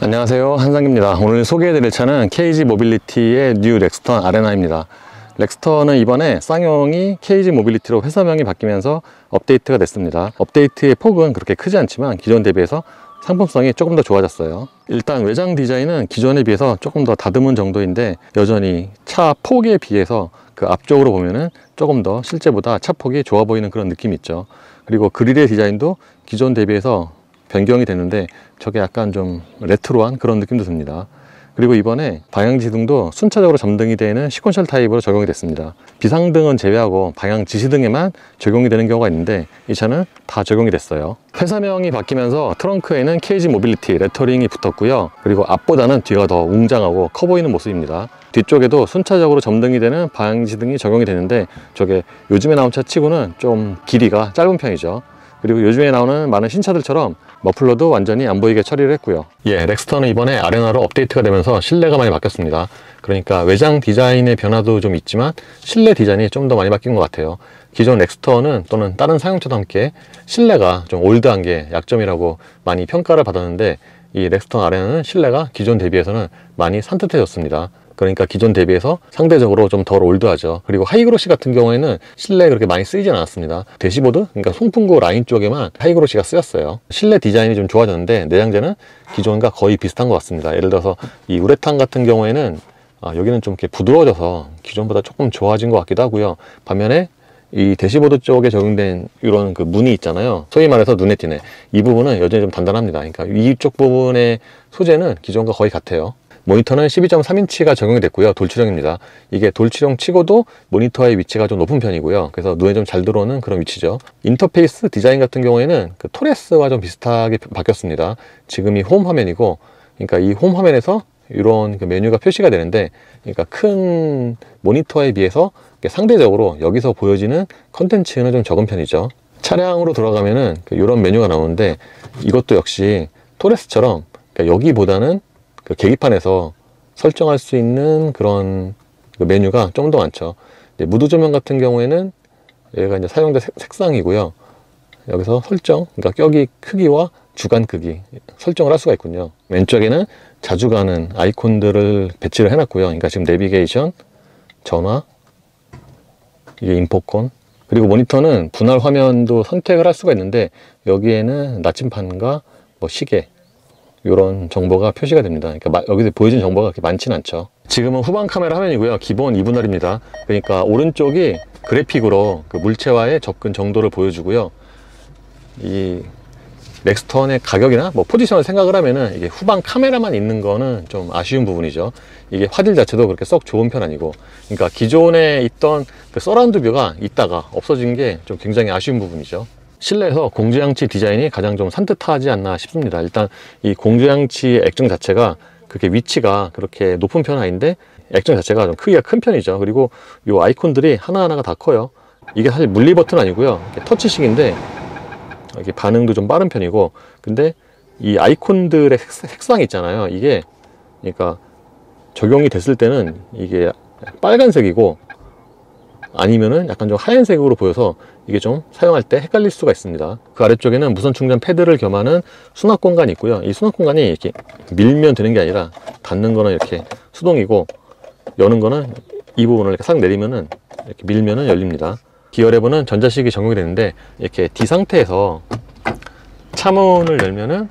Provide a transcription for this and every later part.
안녕하세요, 한상기입니다. 오늘 소개해드릴 차는 KG 모빌리티의 뉴 렉스턴 아레나입니다. 렉스턴은 이번에 쌍용이 KG 모빌리티로 회사명이 바뀌면서 업데이트가 됐습니다. 업데이트의 폭은 그렇게 크지 않지만 기존 대비해서 상품성이 조금 더 좋아졌어요. 일단 외장 디자인은 기존에 비해서 조금 더 다듬은 정도인데 여전히 차 폭에 비해서 그 앞쪽으로 보면은 조금 더 실제보다 차 폭이 좋아 보이는 그런 느낌이 있죠. 그리고 그릴의 디자인도 기존 대비해서 변경이 됐는데 저게 약간 좀 레트로한 그런 느낌도 듭니다. 그리고 이번에 방향지등도 순차적으로 점등이 되는 시퀀셜 타입으로 적용이 됐습니다. 비상등은 제외하고 방향 지시등에만 적용이 되는 경우가 있는데 이 차는 다 적용이 됐어요. 회사명이 바뀌면서 트렁크에는 KG 모빌리티 레터링이 붙었고요. 그리고 앞보다는 뒤가 더 웅장하고 커 보이는 모습입니다. 뒤쪽에도 순차적으로 점등이 되는 방향지등이 적용이 되는데 저게 요즘에 나온 차 치고는 좀 길이가 짧은 편이죠. 그리고 요즘에 나오는 많은 신차들처럼 머플러도 완전히 안 보이게 처리를 했고요. 렉스턴은 이번에 아레나로 업데이트가 되면서 실내가 많이 바뀌었습니다. 그러니까 외장 디자인의 변화도 좀 있지만 실내 디자인이 좀 더 많이 바뀐 것 같아요. 기존 렉스턴은 또는 다른 사용차도 함께 실내가 좀 올드한 게 약점이라고 많이 평가를 받았는데 이 렉스턴 아레나는 실내가 기존 대비해서는 많이 산뜻해졌습니다. 그러니까 기존 대비해서 상대적으로 좀 덜 올드하죠. 그리고 하이그로시 같은 경우에는 실내에 그렇게 많이 쓰이진 않았습니다. 대시보드, 그러니까 송풍구 라인 쪽에만 하이그로시가 쓰였어요. 실내 디자인이 좀 좋아졌는데 내장재는 기존과 거의 비슷한 것 같습니다. 예를 들어서 이 우레탄 같은 경우에는 여기는 좀 이렇게 부드러워져서 기존보다 조금 좋아진 것 같기도 하고요. 반면에 이 대시보드 쪽에 적용된 이런 그 무늬 있잖아요. 소위 말해서 눈에 띄네. 이 부분은 여전히 좀 단단합니다. 그러니까 위쪽 부분의 소재는 기존과 거의 같아요. 모니터는 12.3인치가 적용이 됐고요. 돌출형입니다. 이게 돌출형 치고도 모니터의 위치가 좀 높은 편이고요. 그래서 눈에 좀 잘 들어오는 그런 위치죠. 인터페이스 디자인 같은 경우에는 그 토레스와 좀 비슷하게 바뀌었습니다. 지금이 홈 화면이고, 그러니까 이 홈 화면에서 이런 그 메뉴가 표시가 되는데, 그러니까 큰 모니터에 비해서 상대적으로 여기서 보여지는 컨텐츠는 좀 적은 편이죠. 차량으로 들어가면은 이런 메뉴가 나오는데 이것도 역시 토레스처럼 그러니까 여기보다는 그 계기판에서 설정할 수 있는 그런 그 메뉴가 좀 더 많죠. 무드 조명 같은 경우에는 얘가 이제 사용된 색상이고요. 여기서 설정, 그러니까 껴기 크기와 주간 크기 설정을 할 수가 있군요. 왼쪽에는 자주 가는 아이콘들을 배치를 해놨고요. 그러니까 지금 내비게이션, 전화, 이게 인포콘, 그리고 모니터는 분할 화면도 선택을 할 수가 있는데 여기에는 나침판과 뭐 시계 이런 정보가 표시가 됩니다. 그러니까 여기서 보여진 정보가 그렇게 많지는 않죠. 지금은 후방 카메라 화면이고요. 기본 2분할입니다. 그러니까 오른쪽이 그래픽으로 그 물체와의 접근 정도를 보여주고요. 이 렉스턴의 가격이나 뭐 포지션을 생각을 하면은 이게 후방 카메라만 있는 거는 좀 아쉬운 부분이죠. 이게 화질 자체도 그렇게 썩 좋은 편 아니고, 그러니까 기존에 있던 그 서라운드 뷰가 있다가 없어진 게 좀 굉장히 아쉬운 부분이죠. 실내에서 공조양치 디자인이 가장 좀 산뜻하지 않나 싶습니다. 일단 이 공조양치 액정 자체가 그렇게 위치가 그렇게 높은 편은 아닌데 액정 자체가 좀 크기가 큰 편이죠. 그리고 이 아이콘들이 하나하나가 다 커요. 이게 사실 물리 버튼 아니고요. 터치식인데 이게 반응도 좀 빠른 편이고, 근데 이 아이콘들의 색상이 있잖아요. 이게 그러니까 적용이 됐을 때는 이게 빨간색이고 아니면은 약간 좀 하얀색으로 보여서 이게 좀 사용할 때 헷갈릴 수가 있습니다. 그 아래쪽에는 무선 충전 패드를 겸하는 수납 공간이 있고요. 이 수납 공간이 이렇게 밀면 되는 게 아니라 닫는 거는 이렇게 수동이고 여는 거는 이 부분을 이렇게 싹 내리면은 이렇게 밀면은 열립니다. 기어 레버는 전자식이 적용이 되는데 이렇게 D 상태에서 차문을 열면은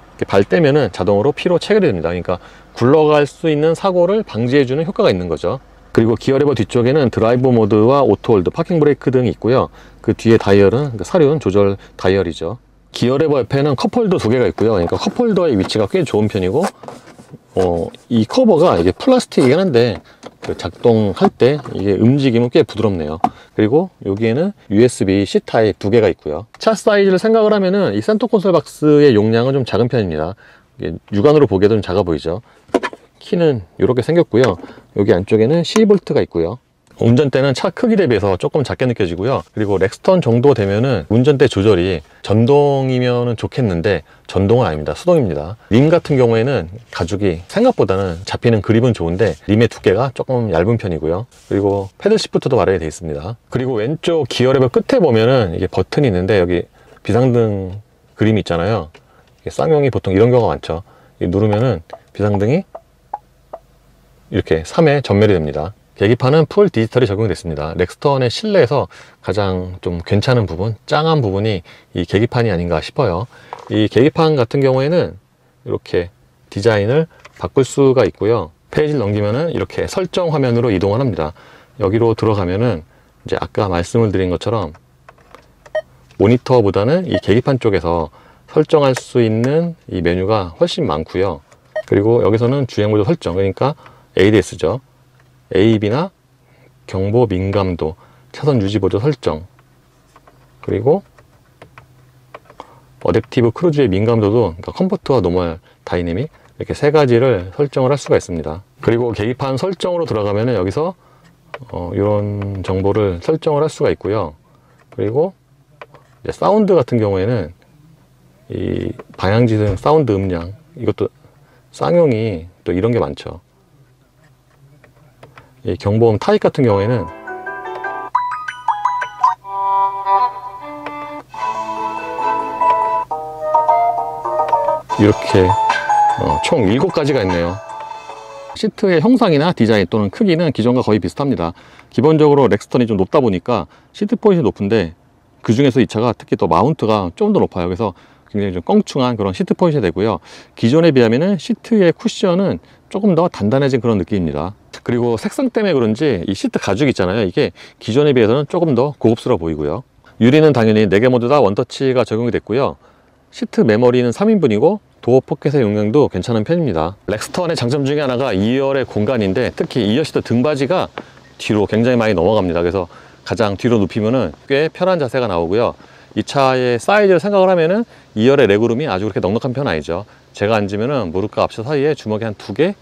이렇게 발 떼면은 자동으로 P로 체결이 됩니다. 그러니까 굴러갈 수 있는 사고를 방지해주는 효과가 있는 거죠. 그리고 기어 레버 뒤쪽에는 드라이브 모드와 오토 홀드, 파킹 브레이크 등이 있고요. 그 뒤에 다이얼은 사륜 조절 다이얼이죠. 기어 레버 옆에는 컵홀더 2개가 있고요. 그러니까 컵홀더의 위치가 꽤 좋은 편이고, 이 커버가 이게 플라스틱이긴 한데 그 작동할 때 이게 움직임은 꽤 부드럽네요. 그리고 여기에는 USB-C 타입 2개가 있고요. 차 사이즈를 생각을 하면은 이 센터 콘솔 박스의 용량은 좀 작은 편입니다. 이게 육안으로 보기에도 좀 작아 보이죠. 키는 이렇게 생겼고요. 여기 안쪽에는 12V가 있고요. 운전대는 차 크기 대비해서 조금 작게 느껴지고요. 그리고 렉스턴 정도 되면은 운전대 조절이 전동이면은 좋겠는데 전동은 아닙니다. 수동입니다. 림 같은 경우에는 가죽이 생각보다는 잡히는 그립은 좋은데 림의 두께가 조금 얇은 편이고요. 그리고 패들 시프트도 마련이 되어 있습니다. 그리고 왼쪽 기어 레버 끝에 보면은 이게 버튼이 있는데 여기 비상등 그림이 있잖아요. 쌍용이 보통 이런 경우가 많죠. 누르면은 비상등이 이렇게 3회 전멸이 됩니다. 계기판은 풀 디지털이 적용이 됐습니다. 렉스턴의 실내에서 가장 좀 괜찮은 부분, 짱한 부분이 이 계기판이 아닌가 싶어요. 이 계기판 같은 경우에는 이렇게 디자인을 바꿀 수가 있고요. 페이지를 넘기면은 이렇게 설정 화면으로 이동을 합니다. 여기로 들어가면은 이제 아까 말씀을 드린 것처럼 모니터보다는 이 계기판 쪽에서 설정할 수 있는 이 메뉴가 훨씬 많고요. 그리고 여기서는 주행 모드 설정, 그러니까 ADS죠. AB나 경보 민감도, 차선 유지 보조 설정, 그리고 어댑티브 크루즈의 민감도도, 그러니까 컴포트와 노멀, 다이내믹 이렇게 세 가지를 설정을 할 수가 있습니다. 그리고 계기판 설정으로 들어가면 여기서 이런 정보를 설정을 할 수가 있고요. 그리고 이제 사운드 같은 경우에는 이 방향지등 사운드 음량, 이것도 쌍용이 또 이런 게 많죠. 이 경보음 타입 같은 경우에는 이렇게 총 7가지가 있네요. 시트의 형상이나 디자인 또는 크기는 기존과 거의 비슷합니다. 기본적으로 렉스턴이 좀 높다 보니까 시트 포인트이 높은데, 그 중에서 이 차가 특히 또 마운트가 좀 더 높아요. 그래서 굉장히 좀 껑충한 그런 시트 포인트이 되고요. 기존에 비하면은 시트의 쿠션은 조금 더 단단해진 그런 느낌입니다. 그리고 색상 때문에 그런지 이 시트 가죽 있잖아요. 이게 기존에 비해서는 조금 더 고급스러워 보이고요. 유리는 당연히 4개 모두 다 원터치가 적용이 됐고요. 시트 메모리는 3인분이고 도어 포켓의 용량도 괜찮은 편입니다. 렉스턴의 장점 중에 하나가 2열의 공간인데, 특히 2열 시트 등받이가 뒤로 굉장히 많이 넘어갑니다. 그래서 가장 뒤로 눕히면은 꽤 편한 자세가 나오고요. 이 차의 사이즈를 생각을 하면은 2열의 레그룸이 아주 그렇게 넉넉한 편은 아니죠. 제가 앉으면은 무릎과 앞차 사이에 주먹이 한 2개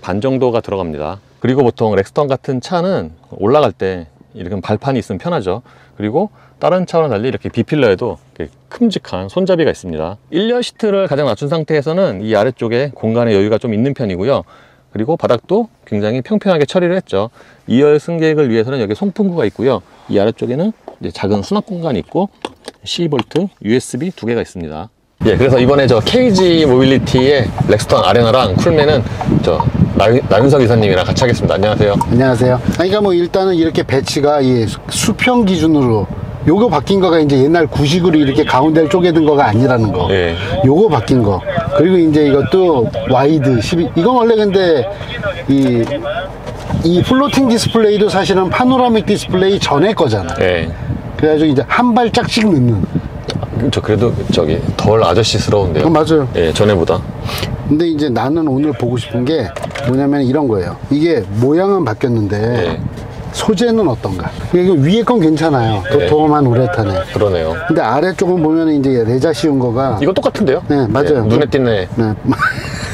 반 정도가 들어갑니다. 그리고 보통 렉스턴 같은 차는 올라갈 때 이렇게 발판이 있으면 편하죠. 그리고 다른 차와는 달리 이렇게 B필러에도 큼직한 손잡이가 있습니다. 1열 시트를 가장 낮춘 상태에서는 이 아래쪽에 공간의 여유가 좀 있는 편이고요. 그리고 바닥도 굉장히 평평하게 처리를 했죠. 2열 승객을 위해서는 여기 송풍구가 있고요. 이 아래쪽에는 이제 작은 수납 공간이 있고 C-볼트, USB 2개가 있습니다. 예, 그래서 이번에 저 KG 모빌리티의 렉스턴 아레나랑 쿨맨은 저 나윤석 이사님이랑 같이 하겠습니다. 안녕하세요. 안녕하세요. 그러니까 뭐 일단은 이렇게 배치가 이 수평 기준으로 요거 바뀐 거가 이제 옛날 구식으로 이렇게 가운데를 쪼개든 거가 아니라는 거. 예. 요거 바뀐 거. 그리고 이제 이것도 와이드 12. 이건 원래 근데 이 플로팅 디스플레이도 사실은 파노라믹 디스플레이 전에 거잖아. 예. 그래가지고 이제 한 발짝씩 넣는. 저 그래도 저기 덜 아저씨스러운데요. 맞아요. 예, 전에보다. 근데 이제 나는 오늘 보고 싶은 게 뭐냐면 이런 거예요. 이게 모양은 바뀌었는데 예. 소재는 어떤가? 이거 위에 건 괜찮아요. 도톰한 우레탄에. 그러네요. 근데 아래쪽은 보면 이제 레자 씌운 거가. 이거 똑같은데요? 네, 맞아요. 예, 눈에 띄네. 네.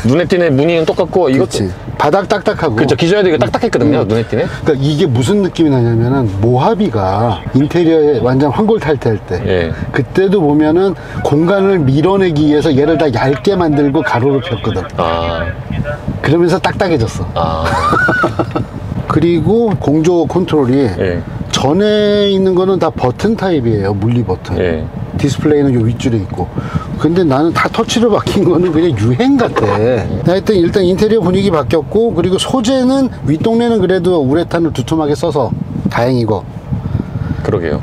눈에 띄네 무늬는 똑같고 이것도. 그렇지. 바닥 딱딱하고. 그렇죠. 기존에도 이거 딱딱했거든요. 눈에 띄네. 그러니까 이게 무슨 느낌이 나냐면은 모하비가 인테리어에 완전 환골탈퇴할 때. 예. 그때도 보면은 공간을 밀어내기 위해서 얘를 다 얇게 만들고 가로로 폈거든. 아. 그러면서 딱딱해졌어. 아. 그리고 공조 컨트롤이 예. 전에 있는 거는 다 버튼 타입이에요. 물리 버튼. 예. 디스플레이는 요 윗줄에 있고. 근데 나는 다 터치로 바뀐 거는 그냥 유행 같아. 하여튼 일단 인테리어 분위기 바뀌었고, 그리고 소재는 윗동네는 그래도 우레탄을 두툼하게 써서 다행이고. 그러게요.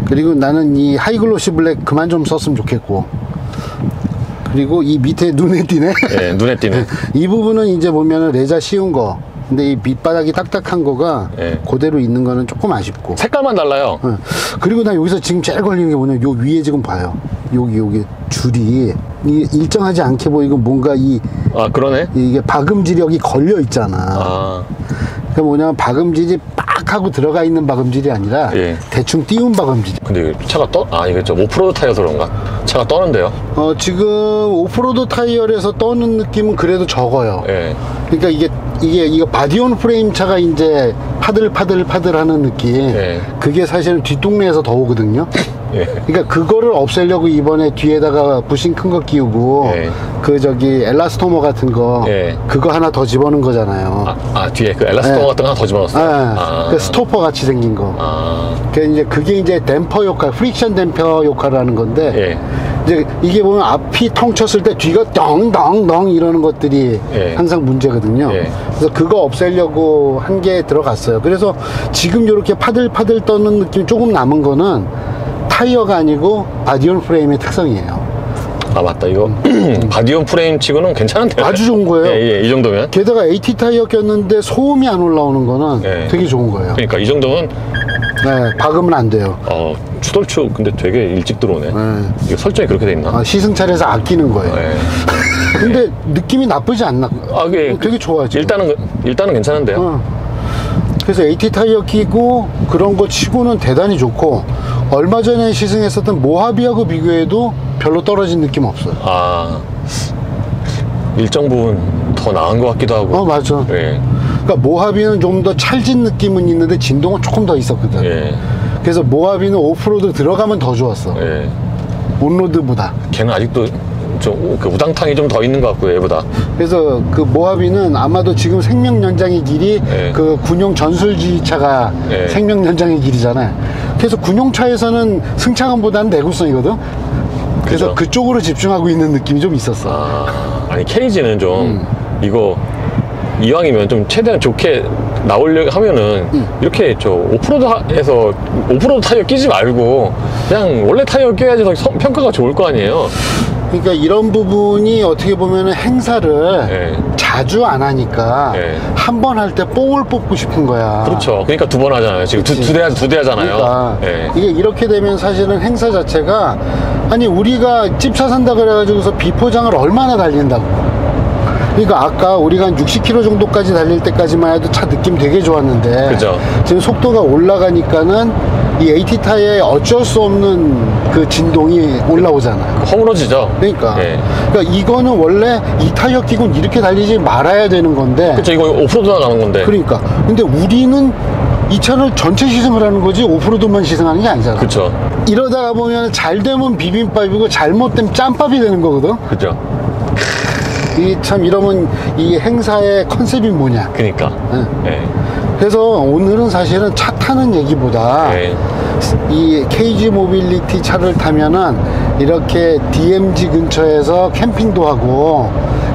그리고 나는 이 하이글로시 블랙 그만 좀 썼으면 좋겠고. 그리고 이 밑에 눈에 띄네. 예, 눈에 띄네. 이 부분은 이제 보면은 레자 씌운 거. 근데 이 밑바닥이 딱딱한 거가 예. 그대로 있는 거는 조금 아쉽고. 색깔만 달라요. 그리고 나 여기서 지금 제일 걸리는 게 뭐냐면 요 위에 지금 봐요. 여기 줄이 이 일정하지 않게 보이고 뭔가 아, 그러네. 이게 박음질력이 걸려 있잖아. 아. 그러니까 뭐냐면 박음질이 빡 하고 들어가 있는 박음질이 아니라 예. 대충 띄운 박음질. 근데 차가 이거 저 오프로드 타이어서 그런가? 차가 떠는데요? 지금 오프로드 타이어에서 떠는 느낌은 그래도 적어요. 예. 그러니까 이게 바디온 프레임 차가 이제 파들파들하는 느낌. 예. 그게 사실은 뒷동네에서 더 오거든요. 예. 그러니까 그거를 없애려고 이번에 뒤에다가 부싱 큰 거 끼우고 예. 그 저기 엘라스토머 같은 거 예. 그거 하나 더 집어넣은 거잖아요. 뒤에 그 엘라스톤 예. 같은 거 하나 더 집어넣었어요. 그 스토퍼 같이 생긴 거. 아. 그게 이제 댐퍼 역할, 프릭션 댐퍼 역할을 하는 건데 예. 이제 이게 보면 앞이 텅 쳤을 때 뒤가 덩덩덩 이러는 것들이 예. 항상 문제거든요. 예. 그래서 그거 없애려고 한 게 들어갔어요. 그래서 지금 이렇게 파들파들 떠는 느낌이 조금 남은 거는 타이어가 아니고 바디온 프레임의 특성이에요. 아 맞다, 이거 바디온 프레임 치고는 괜찮은데요? 아주 좋은 거예요. 이 정도면. 게다가 AT 타이어 꼈는데 소음이 안 올라오는 거는 예. 되게 좋은 거예요. 그러니까 이 정도면 네, 박으면 안 돼요. 추돌추 근데 되게 일찍 들어오네. 네. 이거 설정이 그렇게 돼 있나? 시승차에서 아끼는 거예요. 네. 근데 느낌이 나쁘지 않나? 그게 되게 좋아 지금. 일단은 괜찮은데요. 그래서 AT 타이어 끼고 그런 거 치고는 대단히 좋고, 얼마 전에 시승했었던 모하비하고 비교해도 별로 떨어진 느낌 없어요. 일정 부분 더 나은 것 같기도 하고. 맞아. 예. 그러니까 모하비는 좀 더 찰진 느낌은 있는데 진동은 조금 더 있었거든. 예. 그래서 모하비는 오프로드 들어가면 더 좋았어. 예. 온로드보다. 걔는 아직도 그 우당탕이 좀 더 있는 것 같고요, 얘보다. 그래서 그 모하비는 아마도 지금 생명 연장의 길이 예. 그 군용 전술지차가 예. 생명 연장의 길이잖아요. 그래서 군용차에서는 승차감보다는 내구성이거든. 그래서 그죠. 그쪽으로 집중하고 있는 느낌이 좀 있었어. 아니 케이지는 좀 이거 이왕이면 좀 최대한 좋게 나오려고 하면은 이렇게 오프로드에서 오프로드 타이어 끼지 말고 그냥 원래 타이어 껴야지 더 평가가 좋을 거 아니에요. 그러니까 이런 부분이 어떻게 보면 행사를 예. 자주 안 하니까 예. 한 번 할 때 뽕을 뽑고 싶은 거야. 그렇죠. 그러니까 두 번 하잖아요. 지금 두 대 하잖아요. 그러니까 예. 이게 이렇게 되면 사실은 행사 자체가, 아니 우리가 집 사산다 그래가지고서 비포장을 얼마나 달린다고. 그러니까 아까 우리가 한 60km 정도까지 달릴 때까지만 해도 차 느낌 되게 좋았는데, 그죠. 지금 속도가 올라가니까는 이 AT 타이어에 어쩔 수 없는 그 진동이 올라오잖아요. 허물어지죠. 그러니까 예. 그러니까 이거는 원래 이 타이어 끼고 이렇게 달리지 말아야 되는 건데, 그렇죠. 이거 오프로드 나가는 건데. 그러니까 근데 우리는 이 차를 전체 시승을 하는 거지 오프로드만 시승하는 게 아니잖아. 그렇죠. 이러다가 보면 잘 되면 비빔밥이고 잘못되면 짬밥이 되는 거거든. 그죠. 이 참 이러면 이 행사의 컨셉이 뭐냐. 그러니까. 응. 예. 그래서 오늘은 사실은 차 타는 얘기보다 예. 이 KG 모빌리티 차를 타면은 이렇게 DMZ 근처에서 캠핑도 하고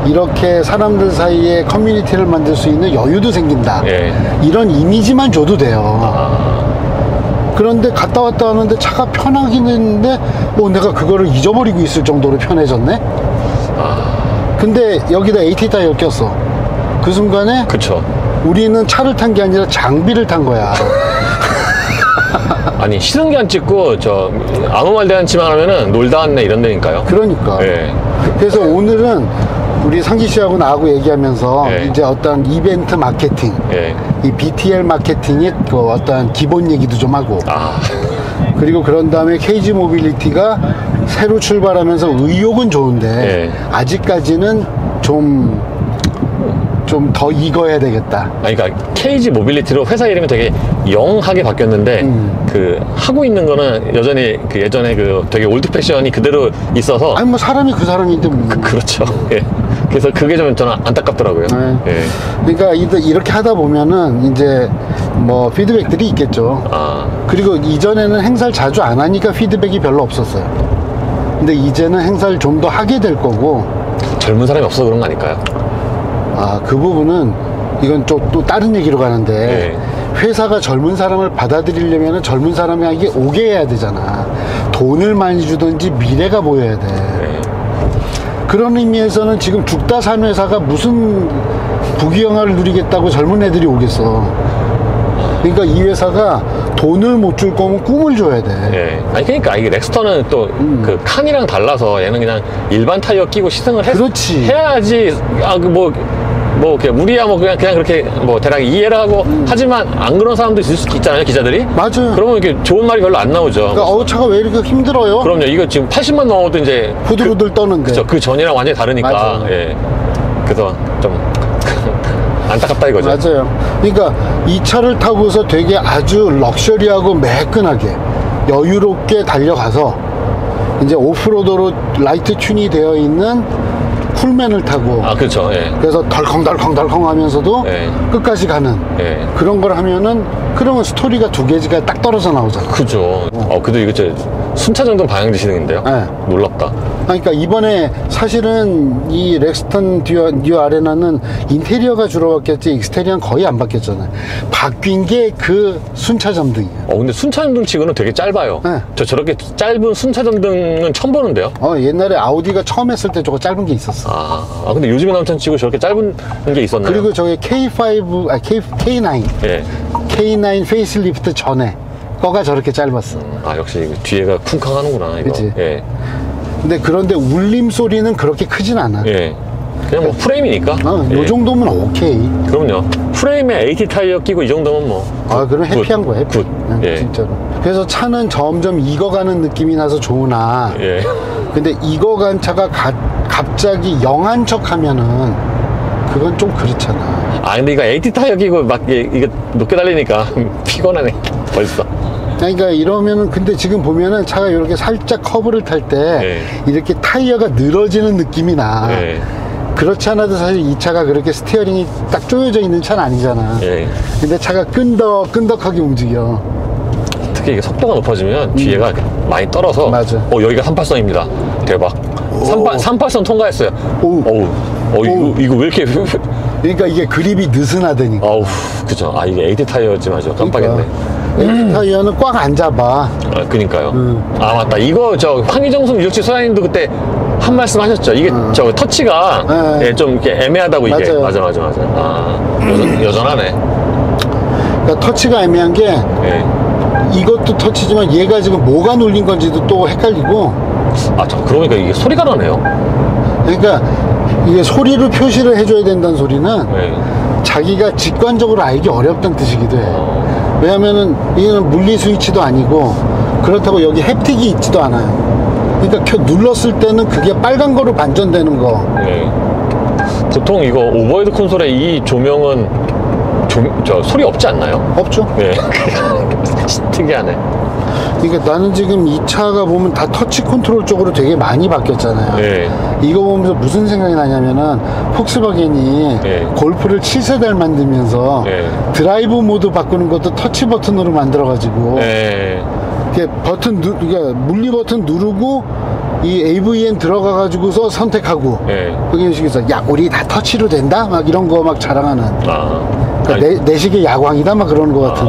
이렇게 사람들 사이에 커뮤니티를 만들 수 있는 여유도 생긴다. 예. 이런 이미지만 줘도 돼요. 그런데 갔다 왔다 하는데 차가 편하긴 했는데 내가 그거를 잊어버리고 있을 정도로 편해졌네. 근데 여기다 AT 타이어 꼈어. 그 순간에 그쵸. 우리는 차를 탄 게 아니라 장비를 탄 거야. 아니 시승기 안 찍고 아무 말 대잔치만 하면은 놀다 왔네 이런 데니까요. 그러니까. 예. 그래서 오늘은 우리 상기 씨하고 나하고 얘기하면서 예. 이제 어떤 이벤트 마케팅, 예. 이 BTL 마케팅의 그 어떤 기본 얘기도 좀 하고, 그리고 그런 다음에 KG 모빌리티가 새로 출발하면서 의욕은 좋은데 예. 아직까지는 좀 더 익어야 되겠다. 그러니까 KG 모빌리티로 회사 이름이 되게 영하게 바뀌었는데 그 하고 있는 거는 여전히 그 예전에 그 되게 올드 패션이 그대로 있어서. 아니 뭐 사람이 그 사람인데 뭐. 그렇죠. 예. 그래서 그게 좀 저는 안타깝더라고요. 네. 예. 그러니까 이렇게 하다 보면은 이제 뭐 피드백들이 있겠죠. 그리고 이전에는 행사를 자주 안 하니까 피드백이 별로 없었어요. 근데 이제는 행사를 좀 더 하게 될 거고. 젊은 사람이 없어서 그런 거 아닐까요? 그 부분은 이건 또 다른 얘기로 가는데, 예. 회사가 젊은 사람을 받아들이려면 젊은 사람에게 오게 해야 되잖아. 돈을 많이 주든지 미래가 보여야 돼. 예. 그런 의미에서는 지금 죽다 산 회사가 무슨 부귀영화를 누리겠다고 젊은 애들이 오겠어. 그러니까 이 회사가 돈을 못 줄 거면 꿈을 줘야 돼. 예. 아니 그러니까 이게 렉스턴은 또 그 칸이랑 달라서 얘는 그냥 일반 타이어 끼고 시승을 그렇지. 해야지. 그냥 우리야 그냥 그렇게 대략 이해를 하고 하지만 안 그런 사람도 있을 수 있잖아요, 기자들이. 맞아요. 그러면 이렇게 좋은 말이 별로 안 나오죠. 그러니까 차가 왜 이렇게 힘들어요? 그럼요. 이거 지금 80만 넘어도 이제 후들후들 떠는데. 그쵸. 그 전이랑 완전히 다르니까. 맞아요. 예. 그래서 좀 안타깝다 이거죠. 맞아요. 그러니까 이 차를 타고서 되게 아주 럭셔리하고 매끈하게 여유롭게 달려가서 이제 오프로드로 라이트 튠이 되어 있는 쿨맨을 타고, 그렇죠. 예. 그래서 덜컹덜컹 하면서도 예. 끝까지 가는 예. 그런 걸 하면은, 그러면 스토리가 두 개지가 딱 떨어져 나오잖아. 그죠. 그래도 이거 순차전동 방향지 시등인데요? 네. 놀랍다. 그러니까 이번에 사실은 이 렉스턴 뉴 아레나는 인테리어가 주로 바뀌었지 익스테리어는 거의 안 바뀌었잖아요. 바뀐 게 그 순차전등이에요. 근데 순차전등 치고는 되게 짧아요. 네. 저렇게 짧은 순차전등은 처음 보는데요? 옛날에 아우디가 처음 했을 때 저거 짧은 게 있었어. 근데 요즘에 나온 차 치고 저렇게 짧은 게 있었나요? 그리고 저게 K9 예. K9 페이스리프트 전에 거가 저렇게 짧았어. 역시 뒤에가 쿵쾅하는구나, 이거. 그치? 예. 근데 그런데 울림 소리는 그렇게 크진 않아. 예. 그냥 뭐 프레임이니까. 예. 요 정도면 오케이. 그럼요. 프레임에 AT 타이어 끼고 이 정도면 뭐. 그럼 해피한 거야, 해피. 굿. 예. 진짜로. 그래서 차는 점점 익어가는 느낌이 나서 좋으나, 예. 근데 익어간 차가 갑자기 영한 척 하면은, 그건 좀 그렇잖아. 근데 이거 AT 타이어 끼고 막, 이거 높게 달리니까 피곤하네. 벌써. 그러니까 이러면은, 근데 지금 보면은 차가 이렇게 살짝 커브를 탈 때, 이렇게 타이어가 늘어지는 느낌이 나. 그렇지 않아도 사실 이 차가 그렇게 스티어링이 딱 조여져 있는 차는 아니잖아. 근데 차가 끈덕끈덕하게 움직여. 특히 이게 속도가 높아지면 뒤에가 많이 떨어서. 맞아. 여기가 38선입니다. 대박. 38선 통과했어요. 이거 왜 이렇게. 그러니까 이게 그립이 느슨하다니까. 그죠. 이게 AT 타이어였지, 맞아. 깜빡했네. AT 타이어는 꽉 안 잡아. 그니까요. 맞다. 이거 황희정순 유적지 소장님도 그때 한 말씀 하셨죠. 이게 터치가 좀 이렇게 애매하다고. 이게. 맞아요. 맞아. 여전하네. 그러니까 터치가 애매한 게 이것도 터치지만 얘가 지금 뭐가 눌린 건지도 또 헷갈리고. 그러니까 이게 소리가 나네요. 그러니까 이게 소리로 표시를 해줘야 된다는 소리는 자기가 직관적으로 알기 어렵다는 뜻이기도 해. 왜냐면은 이거는 물리 스위치도 아니고 그렇다고 여기 햅틱이 있지도 않아요. 그러니까 눌렀을 때는 그게 빨간 거로 반전되는 거. 보통 이거 오버헤드 콘솔에 이 조명은 소리 없지 않나요? 없죠. 특이하네. 그러니까 나는 지금 이 차가 보면 다 터치 컨트롤 쪽으로 되게 많이 바뀌었잖아요. 이거 보면서 무슨 생각이 나냐면은 폭스바겐이 골프를 7세대를 만들면서 드라이브 모드 바꾸는 것도 터치 버튼으로 만들어가지고 이게 그러니까 물리 버튼 누르고 이 AVN 들어가가지고서 선택하고 그게 식에서 우리 다 터치로 된다? 막 이런 거 막 자랑하는. 그러니까 내식의 야광이다 막 그러는 것 같은.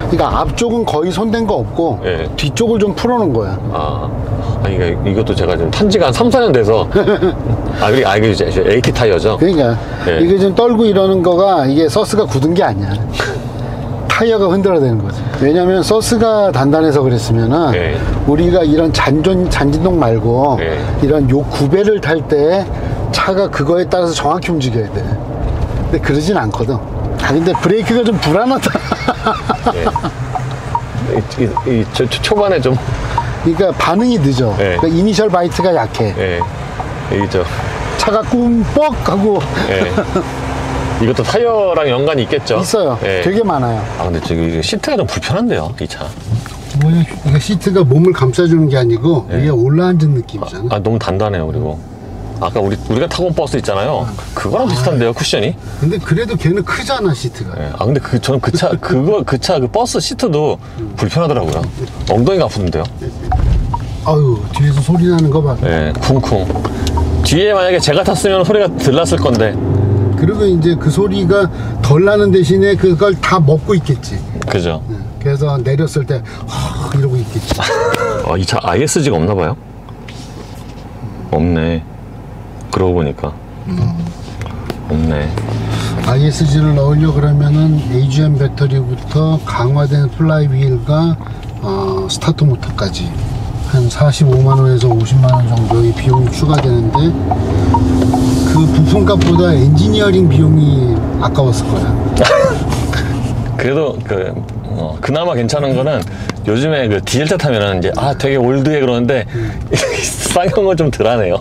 그러니까 앞쪽은 거의 손댄 거 없고 뒤쪽을 좀 풀어놓은 거야. 이것도 제가 지금 탄 지가 한 3, 4년 돼서. 이게 이제 AT 타이어죠. 그러니까 이게 좀 떨고 이러는 거가 이게 서스가 굳은 게 아니야. 타이어가 흔들어대는 거지. 왜냐면 서스가 단단해서 그랬으면은 우리가 이런 잔진동 말고 이런 요 구배를 탈 때 차가 그거에 따라서 정확히 움직여야 돼. 근데 그러진 않거든. 근데 브레이크가 좀 불안하다. 초반에 좀. 그러니까 반응이 늦어. 그러니까 이니셜 바이트가 약해. 차가 꿈뻑 하고. 이것도 타이어랑 연관이 있겠죠? 있어요. 되게 많아요. 근데 저기 시트가 좀 불편한데요, 이 차. 이게 시트가 몸을 감싸주는 게 아니고 위에 올라앉은 느낌이잖아. 너무 단단해요. 그리고 아까 우리가 타고 온 버스 있잖아요. 그거랑 비슷한데요, 쿠션이. 근데 그래도 걔는 크잖아, 시트가. 근데 저는 그 버스 시트도 불편하더라고요. 엉덩이가 아프던데요. 뒤에서 소리 나는 거 봐. 쿵쿵. 뒤에 만약에 제가 탔으면 소리가 덜 났을 건데. 그리고 이제 그 소리가 덜 나는 대신에 그걸 다 먹고 있겠지. 그죠. 그래서 내렸을 때 이러고 있겠지. 이 차 ISG가 없나 봐요? 없네. 그러고 보니까. 없네. ISG를 넣으려 그러면은 AGM 배터리부터 강화된 플라이 휠과 스타트 모터까지 한 45만원에서 50만원 정도의 비용이 추가되는데 그 부품값보다 엔지니어링 비용이 아까웠을 거야. 그래도 그나마 괜찮은 거는 요즘에 그 디젤차 타면은 이제 되게 올드해 그러는데 쌍용은 좀 덜하네요.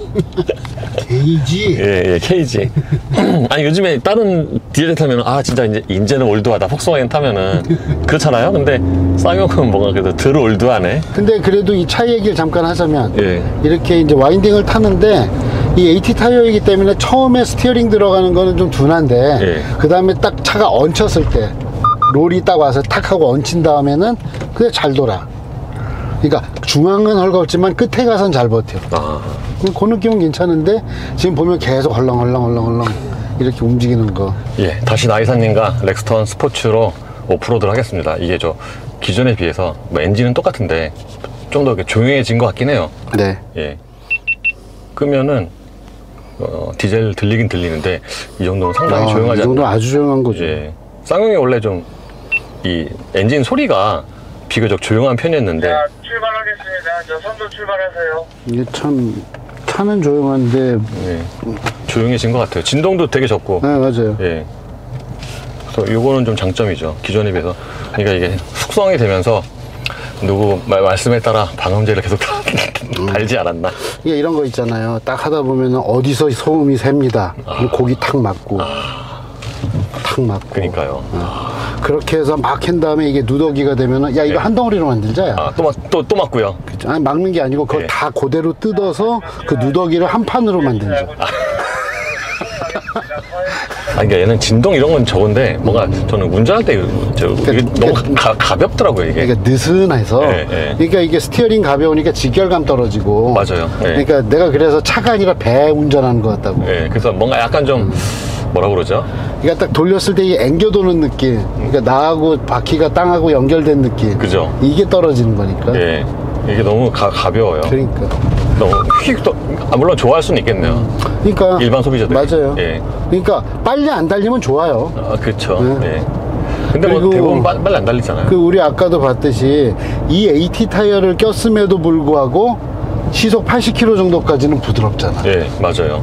KG? KG. 요즘에 다른 디젤차 타면은 진짜 이제는 올드하다. 폭스바겐 타면은 그렇잖아요. 근데 쌍용은 뭔가 그래도 덜 올드하네. 근데 그래도 이 차 얘기를 잠깐 하자면 이렇게 이제 와인딩을 타는데 이 AT 타이어이기 때문에 처음에 스티어링 들어가는 거는 좀 둔한데 그 다음에 딱 차가 얹혔을 때 롤이 딱 와서 탁 하고 얹힌 다음에는 그게 잘 돌아. 그러니까 중앙은 헐겁지만 끝에 가선 잘 버텨. 아, 그 느낌은 괜찮은데 지금 보면 계속 헐렁헐렁 이렇게 움직이는 거. 예, 다시 나이사님과 렉스턴 스포츠로 오프로드를 하겠습니다. 이게 저 기존에 비해서 뭐 엔진은 똑같은데 좀 더 조용해진 것 같긴 해요. 네. 예. 끄면은 디젤 들리긴 들리는데 이 정도는 상당히 조용하지 이 정도 않나. 아주 조용한 거죠. 예. 쌍용이 원래 좀 이 엔진 소리가 비교적 조용한 편이었는데. 자, 출발하겠습니다. 여선도 출발하세요. 이게 참 차는 조용한데. 예. 조용해진 것 같아요. 진동도 되게 적고. 네, 맞아요. 예. 그래서 요거는 좀 장점이죠. 기존에 비해서. 그러니까 이게 숙성이 되면서 누구 말씀에 따라 방음제를 계속 달지 않았나. 이게 이런 거 있잖아요. 딱 하다 보면 어디서 소음이 셉니다. 그리고 고기 탁 맞고. 탁 맞고. 그러니까요. 그렇게 해서 막 캔 다음에 이게 누더기가 되면은 야 이거 네. 한 덩어리로 만들자. 야. 아, 또 맞고요. 아니 막는 게 아니고 그걸 네. 다 그대로 뜯어서 그 누더기를 한 판으로 만들자. 아니, 그러니까 얘는 진동 이런 건 적은데 뭔가 저는 운전할 때 이게 너무 가볍더라고요, 이게. 그러니까 느슨해서. 네, 네. 그러니까 이게 스티어링 가벼우니까 직결감 떨어지고. 맞아요. 네. 그러니까 내가 그래서 차가 아니라 배 운전하는 것 같다고. 예, 그래서 뭔가 약간 좀 뭐라 그러죠? 그러니까 딱 돌렸을 때 이 앵겨 도는 느낌. 그러니까 나하고 바퀴가 땅하고 연결된 느낌. 그죠? 이게 떨어지는 거니까. 예, 이게 너무 가벼워요. 그러니까. 너무 물론 좋아할 수는 있겠네요. 그러니까 일반 소비자들. 맞아요. 예. 그러니까 빨리 안 달리면 좋아요. 아, 그렇죠. 네. 예. 근데 그리고 뭐 대부분 빨리 안 달리잖아요. 그 우리 아까도 봤듯이 이 AT 타이어를 꼈음에도 불구하고 시속 80km 정도까지는 부드럽잖아. 예, 맞아요.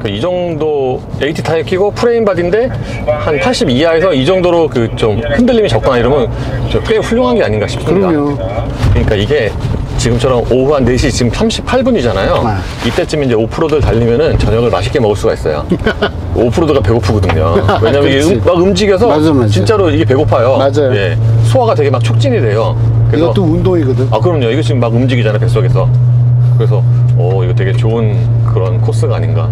이 정도 AT 타이어 끼고 프레임 바디인데 한 80 이하에서 이 정도로 그 좀 흔들림이 적거나 이러면 꽤 훌륭한 게 아닌가 싶습니다. 그럼요. 그러니까 이게 지금처럼 오후 한 4시 지금 38분이잖아요. 아. 이때쯤 이제 오프로드를 달리면은 저녁을 맛있게 먹을 수가 있어요. 오프로드가 배고프거든요. 왜냐면 이게 그렇지. 막 움직여서 맞아. 진짜로 이게 배고파요. 맞아요. 예. 소화가 되게 막 촉진이 돼요. 그래서 이것도 운동이거든. 아, 그럼요. 이거 지금 막 움직이잖아요, 뱃속에서. 그래서 이거 되게 좋은 그런 코스가 아닌가.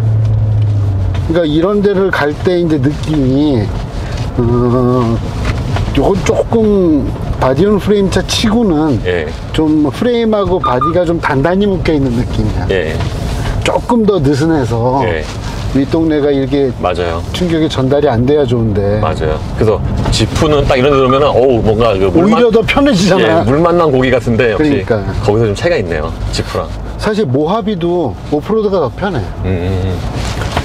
그러니까 이런 데를 갈 때 이제 느낌이 요건 조금 바디온 프레임차 치고는 예. 좀 프레임하고 바디가 좀 단단히 묶여 있는 느낌이야. 예. 조금 더 느슨해서 예. 윗동네가 이렇게 맞아요. 충격이 전달이 안 돼야 좋은데. 맞아요. 그래서 지프는 딱 이런 데 들으면은 뭔가 그 오히려 더 편해지잖아. 예, 물 만난 고기 같은데 역시 그러니까. 거기서 좀 차이가 있네요. 지프랑. 사실 모하비도 오프로드가 더 편해.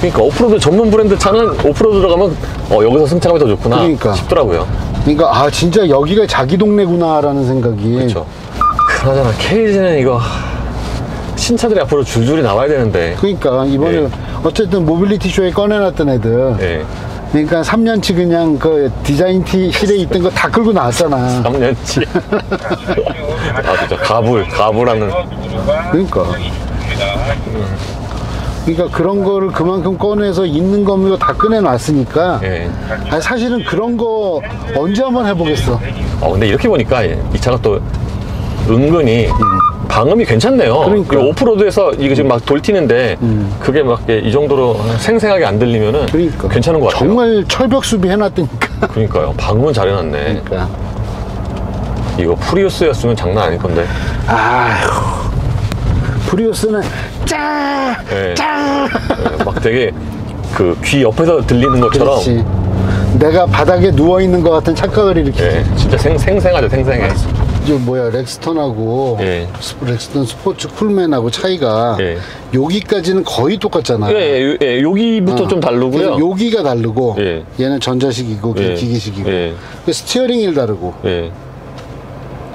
그러니까 오프로드 전문 브랜드 차는 오프로드 들어가면 여기서 승차감이 더 좋구나 그러니까. 싶더라고요. 그러니까 아 진짜 여기가 자기 동네구나라는 생각이. 그렇죠. 그나저나 케이지는 이거 신차들이 앞으로 줄줄이 나와야 되는데. 그러니까 이번에 예. 어쨌든 모빌리티 쇼에 꺼내놨던 애들. 예. 그러니까 3년치 그냥 그 디자인실에 있던 거 다 끌고 나왔잖아. 3년치. 아, 진짜 가불하는. 그러니까. 그러니까 그런 거를 그만큼 꺼내서 있는 거면 다 꺼내놨으니까. 예. 아니, 사실은 그런 거 언제 한번 해보겠어. 근데 이렇게 보니까 이 차가 또 은근히 방음이 괜찮네요. 그러니까. 이 오프로드에서 이게 지금 막 돌튀는데 그게 막 이 정도로 생생하게 안 들리면은 그러니까. 괜찮은 것 같아요. 정말 철벽 수비 해놨다니까. 그러니까요. 방음은 잘해놨네. 그러니까. 이거 프리우스였으면 장난 아닐 건데. 아휴. 프리우스는 짜! 예. 짜! 예, 막 되게 그 귀 옆에서 들리는 것처럼. 그렇지. 내가 바닥에 누워있는 것 같은 착각을 일으키지. 예, 진짜 생생하죠, 생생해. 이거 뭐야, 렉스턴하고 예. 렉스턴 스포츠 쿨맨하고 차이가 예. 여기까지는 거의 똑같잖아. 여기부터 좀 다르고요. 그래서 여기가 다르고 예. 얘는 전자식이고 예. 기계식이고 예. 그 스티어링 휠 다르고. 예.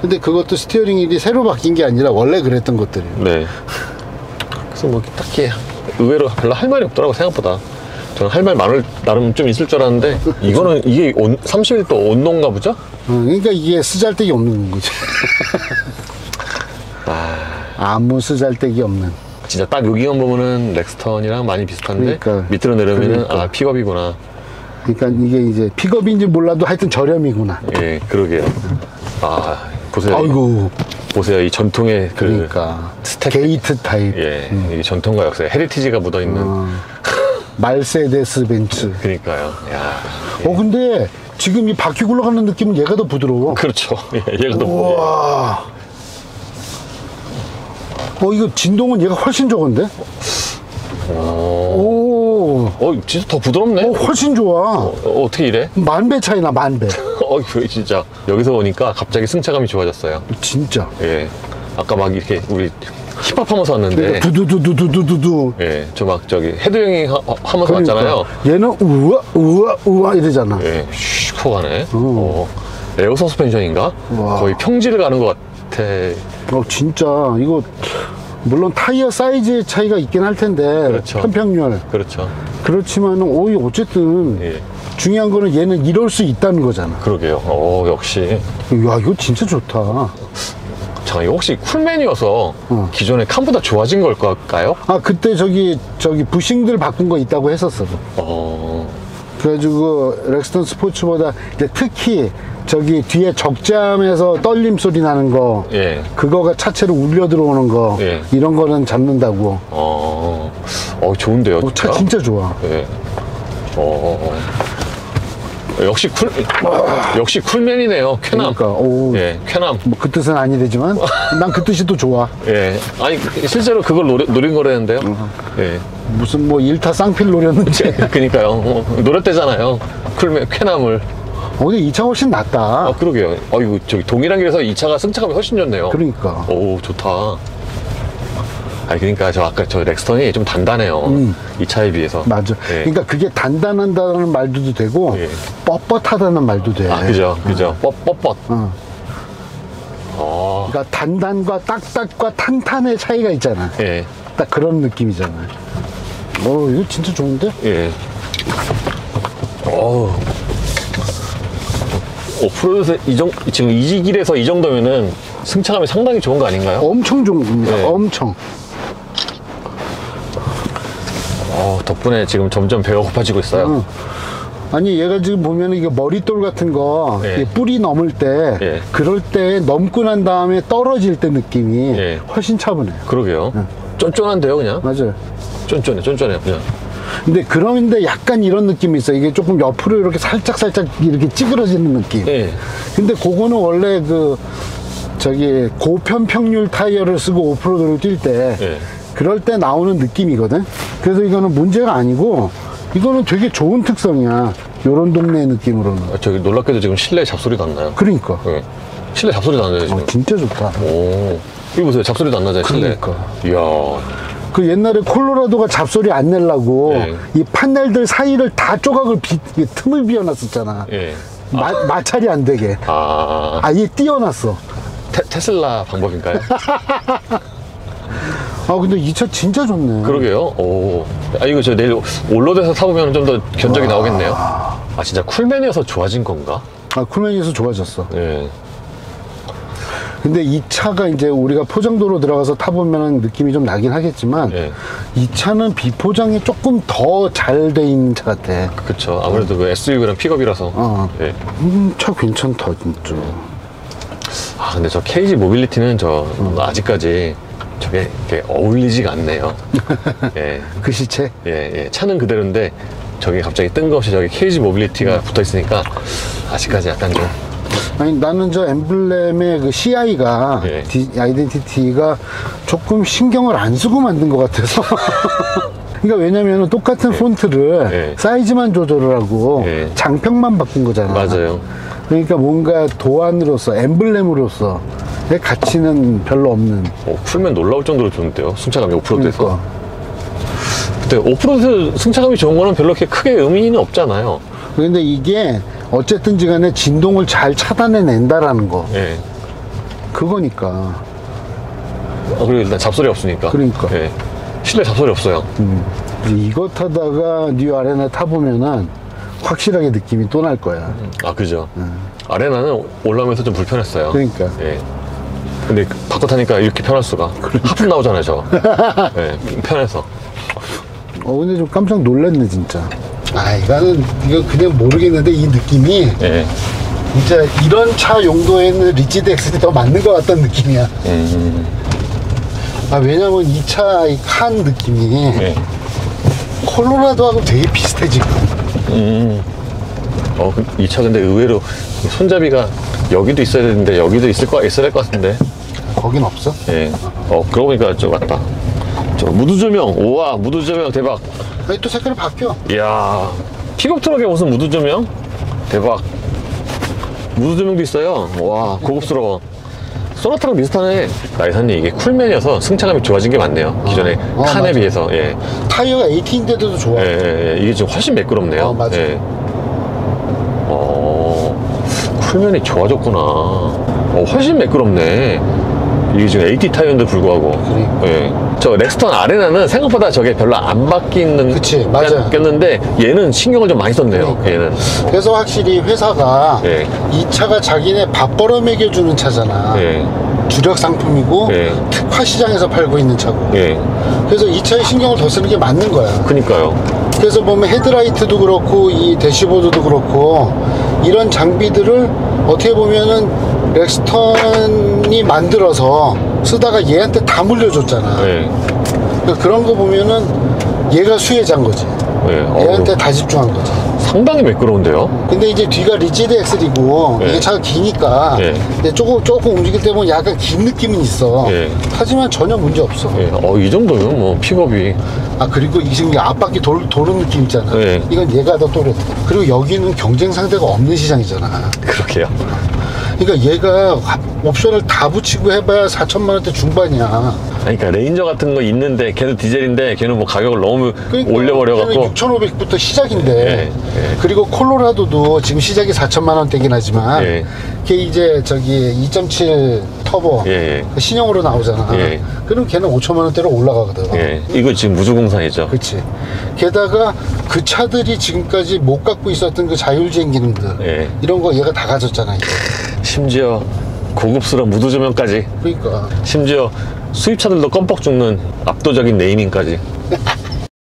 근데 그것도 스티어링 휠이 새로 바뀐 게 아니라 원래 그랬던 것들이에요. 네. 그래서 뭐 딱히 의외로 별로 할 말이 없더라고 생각보다. 저는 할 말 나름 좀 있을 줄 알았는데 이거는 이게 30일 또 온도인가 보죠? 그러니까 이게 쓰잘데기 없는 거지. 아무 쓰잘데기 없는. 진짜 딱 여기만 보면은 렉스턴이랑 많이 비슷한데 그러니까. 밑으로 내려오면은 그러니까. 픽업이구나. 그러니까 이게 이제 픽업인지 몰라도 하여튼 저렴이구나. 예, 그러게요. 보세요. 아이고. 보세요. 이 전통의 그 그러니까 스택. 게이트 타입. 예, 이 전통과 역사, 헤리티지가 묻어 있는. 말세데스 벤츠. 그러니까요. 야. 근데 지금 이 바퀴 굴러가는 느낌은 얘가 더 부드러워. 그렇죠. 예, 얘가 더. 우와. 이거 진동은 얘가 훨씬 적은데? 오, 진짜 더 부드럽네. 훨씬 좋아. 어떻게 이래? 만 배 차이나, 만 배. 진짜 여기서 오니까 갑자기 승차감이 좋아졌어요. 진짜. 예. 아까 막 이렇게 우리 힙합 하면서 왔는데. 두두두두두두두. 예. 저 막 저기 헤드윙 하면서 왔잖아요. 얘는 우와, 우와, 우와 이러잖아. 예. 슉 하고 가네. 에어 서스펜션인가? 와. 거의 평지를 가는 것 같아. 진짜. 이거, 물론 타이어 사이즈의 차이가 있긴 할 텐데. 그렇죠. 편평률. 그렇죠. 그렇지만은, 어쨌든. 예. 중요한 거는 얘는 이럴 수 있다는 거잖아. 그러게요. 역시. 야, 이거 진짜 좋다. 잠깐, 이거 혹시 쿨맨이어서 기존의 칸보다 좋아진 걸까요? 그때 저기 부싱들 바꾼 거 있다고 했었어. 그래가지고 렉스턴 스포츠보다 이제 특히 저기 뒤에 적잠에서 떨림 소리 나는 거, 예. 그거가 차체로 울려 들어오는 거, 예. 이런 거는 잡는다고. 좋은데요. 차 진짜 좋아. 예. 역시 쿨맨이네요. 쾌남. 그러니까, 예, 쾌남. 뭐 그 뜻은 아니되지만 난 그 뜻이 또 좋아. 예. 아니, 실제로 그걸 노린 거라는데요. 예. 무슨 뭐 일타 쌍필 노렸는지. 그니까요. 노렸대잖아요. 쿨맨, 쾌남을. 근데 이 차 훨씬 낫다. 그러게요. 이거 저기 동일한 길에서 이 차가 승차감이 훨씬 좋네요. 그러니까. 좋다. 그러니까 아까 저 렉스턴이 좀 단단해요. 이 차에 비해서. 맞아. 예. 그러니까 그게 단단하다는 말도 되고, 예. 뻣뻣하다는 말도 돼. 그죠. 뻣뻣. 그러니까 단단과 딱딱과 탄탄의 차이가 있잖아. 예. 딱 그런 느낌이잖아. 이거 진짜 좋은데? 예. 오프로드에서 지금 이 길에서 이 정도면은 승차감이 상당히 좋은 거 아닌가요? 엄청 좋은 겁니다. 네. 엄청. 덕분에 지금 점점 배가 고파지고 있어요. 아니 얘가 지금 보면 이게 머릿돌 같은 거 예. 이게 뿌리 넘을 때 예. 그럴 때 넘고 난 다음에 떨어질 때 느낌이 예. 훨씬 차분해. 그러게요. 쫀쫀한데요, 그냥? 맞아요. 쫀쫀해요, 그냥. 근데 그런데 약간 이런 느낌이 있어. 이게 조금 옆으로 이렇게 살짝 이렇게 찌그러지는 느낌. 예. 근데 그거는 원래 고편평률 타이어를 쓰고 오프로드를 뛸 때 예. 그럴 때 나오는 느낌이거든. 그래서 이거는 문제가 아니고 이거는 되게 좋은 특성이야. 요런 동네 느낌으로는. 저기 놀랍게도 지금 실내 잡소리도 안 나요. 그러니까. 예. 실내 잡소리도 안 나요, 지금. 진짜 좋다. 이거 보세요. 잡소리도 안 나잖아요, 실내. 그러니까. 이야. 그 옛날에 콜로라도가 잡소리 안 내려고 예. 이 판넬들 사이를 다 조각을 틈을 비워놨었잖아. 예. 마찰이 안 되게. 아예 띄워놨어. 테슬라 방법인가요? 근데 이 차 진짜 좋네. 그러게요. 이거 저 내일 올로드에서 타보면 좀 더 견적이 나오겠네요. 진짜 쿨맨이어서 좋아진 건가? 쿨맨에서 좋아졌어. 예. 근데 이 차가 이제 우리가 포장도로 들어가서 타보면 느낌이 좀 나긴 하겠지만 예. 이 차는 비포장이 조금 더 잘 돼 있는 차 같아. 그쵸. 아무래도 그 SUV랑 픽업이라서. 예. 차 괜찮다 진짜. 근데 저 KG 모빌리티는 아직까지 저게 이렇게 어울리지가 않네요. 예. 그 시체? 예. 차는 그대로인데 저게 갑자기 뜬금없이 저기 KG 모빌리티가 붙어 있으니까 아직까지 약간 좀. 아니 나는 저 엠블렘의 그 CI가 예. 아이덴티티가 조금 신경을 안 쓰고 만든 것 같아서. 그러니까 왜냐면 똑같은 폰트를 예. 사이즈만 조절을 하고 예. 장평만 바꾼 거잖아. 맞아요. 그러니까 뭔가 도안으로서 엠블렘으로서 의 가치는 별로 없는. 쿨맨 놀라울 정도로 좋은데요. 승차감이 오프로드에서. 그러니까. 근데 오프로드 승차감이 좋은 거는 별로 그렇게 크게 의미는 없잖아요. 근데 이게 어쨌든지 간에 진동을 잘 차단해낸다라는 거. 예. 그거니까. 그리고 일단 잡소리 없으니까. 그러니까. 예. 실내 잡소리 없어요. 이거 타다가 뉴 아레나 타보면은 확실하게 느낌이 또 날 거야. 그죠. 아레나는 올라오면서 좀 불편했어요. 그러니까. 예. 근데 바꿔 타니까 이렇게 편할 수가. 하품 나오잖아요, 저. 예. 편해서. 근데 좀 깜짝 놀랐네, 진짜. 이거 그냥 모르겠는데 이 느낌이 예. 진짜 이런 차 용도에는 리치드 엑셀이 더 맞는 것 같다는 느낌이야. 왜냐면 이 차 이 칸 느낌이 예. 콜로라도하고 되게 비슷해 지금. 이 차 근데 의외로 손잡이가 여기도 있어야 되는데 여기도 있어야 될 것 같은데. 거긴 없어? 예. 그러고 보니까 저 맞다. 저 무드 조명. 우와, 무드 조명 대박. 아니, 또 색깔이 바뀌어. 이야, 픽업 트럭에 무슨 무드 조명? 대박. 무드 조명도 있어요. 와, 고급스러워. 소나타랑 비슷하네. 나이사님, 이게 쿨맨이어서 승차감이 좋아진 게 많네요. 기존에 칸에 맞아. 비해서. 예. 타이어가 AT인데도 좋아. 예, 예, 예. 이게 지금 훨씬 매끄럽네요. 맞아. 예. 쿨맨이 좋아졌구나. 훨씬 매끄럽네. 이게 지금 AT 타이어인데 불구하고. 그러니까. 예. 저 렉스턴 아레나는 생각보다 저게 별로 안 바뀌는. 그치, 맞아요. 꼈는데 얘는 신경을 좀 많이 썼네요. 얘는. 그래서 확실히 회사가 예. 이 차가 자기네 밥 벌어 먹여주는 차잖아. 예. 주력 상품이고 예. 특화 시장에서 팔고 있는 차고. 예. 그래서 이 차에 신경을 더 쓰는 게 맞는 거야. 그니까요. 그래서 보면 헤드라이트도 그렇고 이 대시보드도 그렇고 이런 장비들을 어떻게 보면은 렉스턴이 만들어서 쓰다가 얘한테 다 물려줬잖아. 예. 그러니까 그런 거 보면은 얘가 수혜자인 거지. 예. 얘한테 다 집중한 거지. 상당히 매끄러운데요. 근데 이제 뒤가 리지드 엑셀이고 예. 이게 차가 기니까 예. 근데 조금 움직일 때 보면 약간 긴 느낌은 있어. 예. 하지만 전혀 문제 없어. 예. 이 정도면 뭐 픽업이. 아, 그리고 이 지금 앞바퀴 도는 느낌 있잖아. 예. 이건 얘가 더 또렷해. 그리고 여기는 경쟁 상대가 없는 시장이잖아. 그렇게요. 그러니까 얘가 옵션을 다 붙이고 해봐야 4천만 원대 중반이야. 아니, 그러니까 레인저 같은 거 있는데 걔도 디젤인데 걔는 뭐 가격을 너무 그러니까 올려버려갖고. 6,500부터 시작인데. 예, 예. 그리고 콜로라도도 지금 시작이 4천만 원대긴 하지만 예. 걔 이제 저기 2.7 터보 예, 예. 그 신형으로 나오잖아. 예. 그럼 걔는 5천만 원대로 올라가거든. 예. 이거 지금 무주공산이죠. 그렇지. 게다가 그 차들이 지금까지 못 갖고 있었던 그 자율주행 기능들 예. 이런 거 얘가 다 가졌잖아. 이제. 심지어 고급스러운 무드 조명까지. 그러니까 심지어 수입차들도 껌뻑 죽는 압도적인 네이밍까지.